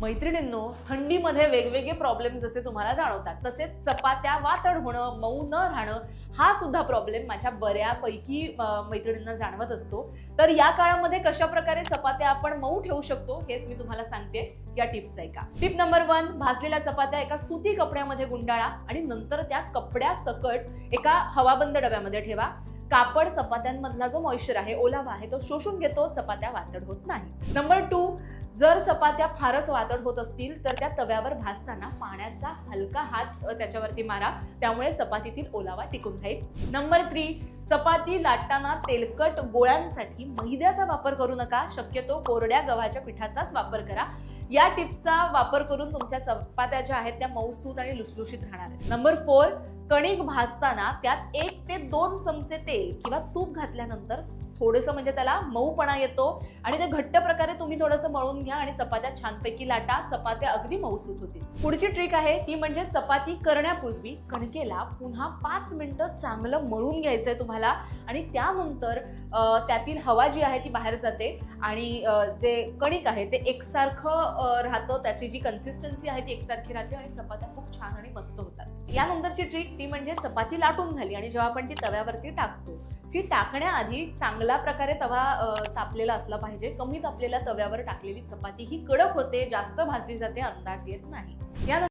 मैत्रिणींनो, थंडीमध्ये वेगवेगळे प्रॉब्लेम जसे तुम्हाला जाणवतात तसेच चपात्या वातड होणं, मऊ न राहणं हा सुद्धा प्रॉब्लेम माझ्या बऱ्यापैकी मैत्रिणींना जाणवत असतो। तर या काळामध्ये कशा प्रकारे चपात्या आपण मऊ ठेवू शकतो हेच मी तुम्हाला सांगते। या टिप्स ऐका। टिप नंबर 1, भाजलेल्या चपात्या एका सुती कपड्यामध्ये गुंडाळा आणि नंतर त्या कपड्यासकट एका हवाबंद डब्यामध्ये ठेवा। कापड चपात्यांमधला जो मॉइश्चर आहे, ओलावा आहे, तो शोषून घेतो, चपात्या वातड होत नाही। नंबर 2, जर चपात्या फारच वातड होत असतील तर त्या तव्यावर भाजताना पाण्याचा हलका हात त्याच्यावरती मारा, त्यामुळे चपातीतील ओलावा टिकून राहील। नंबर 3, चपाती लाटताना तेलकट गोळ्यांसाठी मैद्याचा वापर करू नका, शक्यतो कोरड्या गव्हाच्या पिठाचाच वापर करा। या टिप्सचा वापर करून तुमच्या चपात्या ज्या आहेत त्या मऊसूत आणि लुसलुशीत राहणार आहेत। नंबर 4, कणिक भाजताना त्यात 1 ते 2 चमचे तेल किंवा तूप घातल्यानंतर थोडंसं म्हणजे त्याला मऊपणा येतो आणि ते घट्ट प्रकारे तुम्ही थोडंसं मळून घ्या आणि चपात्या छानपैकी लाटा, चपात्या अगदी मऊसूत होतील। पुढची ट्रिक आहे ती म्हणजे चपाती करण्यापूर्वी कणकेला पुन्हा 5 मिनिटं चांगलं मळून घ्यायचंय तुम्हाला आणि त्यानंतर त्यातील हवा जी आहे ती बाहेर जाते आणि जे कणिक आहे ते एकसारखं राहतं, त्याची जी कन्सिस्टन्सी आहे ती एकसारखी राहते आणि चपात्या खूप छान आणि मस्त होतात। यानंतरची ट्रिक ती म्हणजे चपाती लाटून झाली आणि जेव्हा आपण ती तव्यावरती टाकतो, ती टाकण्याआधी चांगल्या प्रकारे तवा तापलेला असला पाहिजे। कमी तापलेल्या तव्यावर टाकलेली चपाती ही कडक होते, जास्त भाजली जाते, अंदाज येत नाही।